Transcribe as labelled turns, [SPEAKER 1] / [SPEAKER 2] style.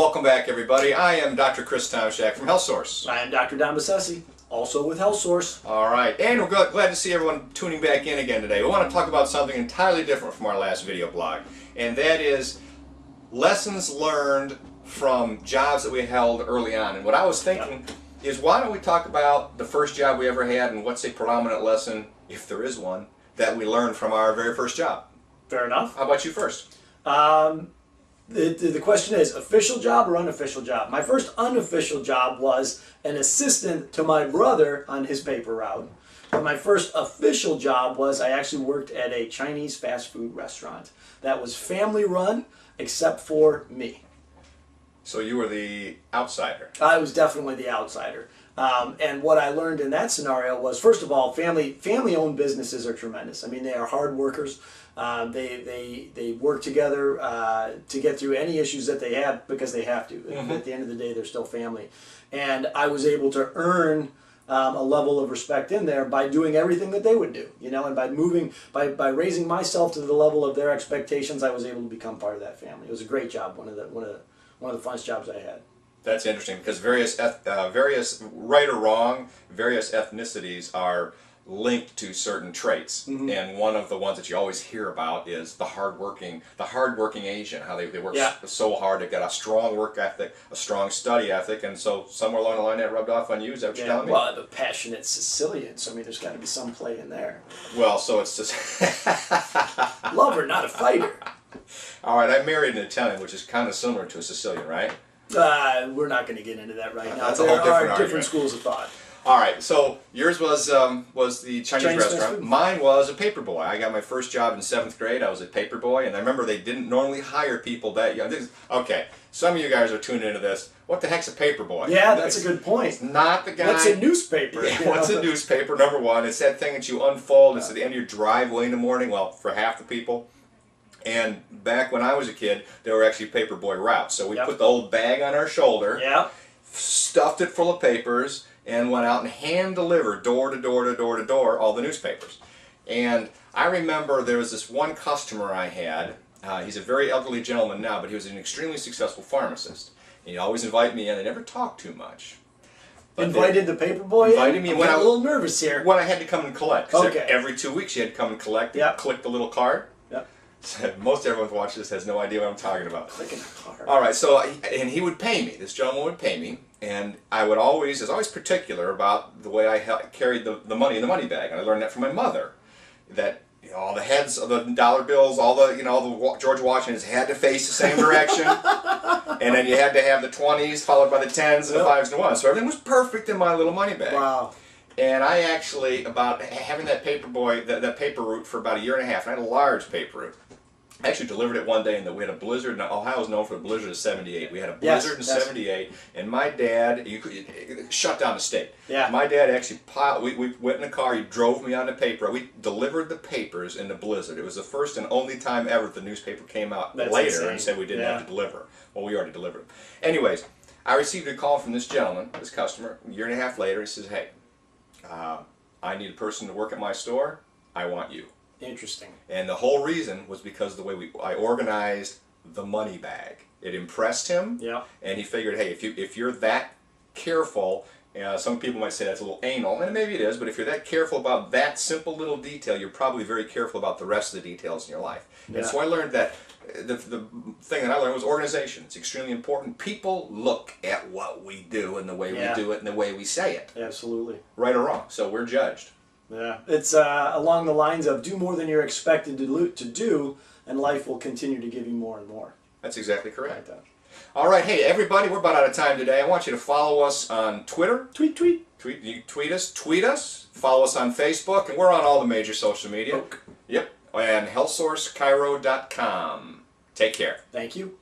[SPEAKER 1] welcome back, everybody. I am Dr. Chris Tomczak from Health Source.
[SPEAKER 2] I am Dr. Don Bassesi, also with Health Source.
[SPEAKER 1] All right, and we're glad to see everyone tuning back in again today. We want to talk about something entirely different from our last video blog, and that is lessons learned from jobs that we held early on. And what I was thinking is, why don't we talk about the first job we ever had and what's a predominant lesson, if there is one, that we learned from our very first job?
[SPEAKER 2] Fair enough.
[SPEAKER 1] How about you first?
[SPEAKER 2] The question is, official job or unofficial job? My first unofficial job was an assistant to my brother on his paper route. But my first official job was I actually worked at a Chinese fast food restaurant that was family run except for me.
[SPEAKER 1] So you were the outsider.
[SPEAKER 2] I was definitely the outsider. And what I learned in that scenario was, first of all, family-owned businesses are tremendous. I mean, they are hard workers. They work together to get through any issues that they have because they have to. Mm-hmm. At the end of the day, they're still family. And I was able to earn a level of respect in there by doing everything that they would do, you know, and by raising myself to the level of their expectations, I was able to become part of that family. It was a great job, one of the funnest jobs I had.
[SPEAKER 1] That's interesting because various right or wrong, various ethnicities are linked to certain traits, mm-hmm. and one of the ones that you always hear about is the hardworking Asian. How they work so hard. They've got a strong work ethic, a strong study ethic, and so somewhere along the line that rubbed off on you. Is that what you're telling me?
[SPEAKER 2] Well, the passionate Sicilian. So I mean, there's got to be some play in there.
[SPEAKER 1] Well, so it's just
[SPEAKER 2] lover, not a fighter.
[SPEAKER 1] All right, I married an Italian, which is kind of similar to a Sicilian, right?
[SPEAKER 2] We're not going to get into that right now.
[SPEAKER 1] That's a whole different argument.
[SPEAKER 2] Different schools of thought.
[SPEAKER 1] All right, so yours was the Chinese restaurant. Mine was a Paperboy. I got my first job in 7th grade. I was a Paperboy, and I remember they didn't normally hire people that young. Okay, some of you guys are tuning into this. What the heck's a Paperboy?
[SPEAKER 2] Yeah, that's a good point.
[SPEAKER 1] It's not the guy.
[SPEAKER 2] What's a newspaper?
[SPEAKER 1] Yeah, what's a newspaper? Number one, it's that thing that you unfold. It's at the end of your driveway in the morning. Well, for half the people. And back when I was a kid, there were actually Paperboy routes. So we put the old bag on our shoulder, stuffed it full of papers, and went out and hand-delivered door to door to door to door all the newspapers. And I remember there was this one customer I had. He's a very elderly gentleman now, but he was an extremely successful pharmacist. And he'd always invite me in. They never talked too much. But
[SPEAKER 2] invited the Paperboy
[SPEAKER 1] invited me
[SPEAKER 2] in? I'm a little nervous here.
[SPEAKER 1] When I had to come and collect. Because every 2 weeks you had to come and collect and click the little card. Most everyone who watches this has no idea what I'm talking about.
[SPEAKER 2] Clicking a card.
[SPEAKER 1] All right, so and he would pay me. This gentleman would pay me, and I was always particular about the way I carried the money in the money bag. And I learned that from my mother. That all the heads of the dollar bills, all the George Washingtons had to face the same direction, and then you had to have the 20s followed by the 10s and the 5s and the 1s. So everything was perfect in my little money bag.
[SPEAKER 2] Wow.
[SPEAKER 1] And I actually, about having that Paperboy, that paper route for about a year and a half, and I had a large paper route. I actually delivered it one day, and we had a blizzard. And Ohio was known for the blizzard of '78. We had a blizzard in '78, and my dad shut down the state. Yeah. My dad actually we went in a car. He drove me on the paper. We delivered the papers in the blizzard. It was the first and only time ever the newspaper came out later and said we didn't have to deliver. Well, we already delivered them. Anyways, I received a call from this gentleman, this customer, a year and a half later. He says, "Hey, I need a person to work at my store. I want you."
[SPEAKER 2] Interesting. And
[SPEAKER 1] the whole reason was because of the way I organized the money bag. It impressed him. Yeah. And he figured, hey, if you're that careful, some people might say that's a little anal, and maybe it is, but if you're that careful about that simple little detail, you're probably very careful about the rest of the details in your life. Yeah. And so I learned that the thing that I learned was organization. It's extremely important. People look at what we do and the way we do it and the way we say it.
[SPEAKER 2] Absolutely.
[SPEAKER 1] Right or wrong. So we're judged.
[SPEAKER 2] Yeah, it's along the lines of do more than you're expected to do, and life will continue to give you more and more.
[SPEAKER 1] That's exactly correct. All right, hey everybody, we're about out of time today. I want you to follow us on Twitter. Tweet us. Follow us on Facebook, and we're on all the major social media. Yep, and healthsourcechiro.com. Take care.
[SPEAKER 2] Thank you.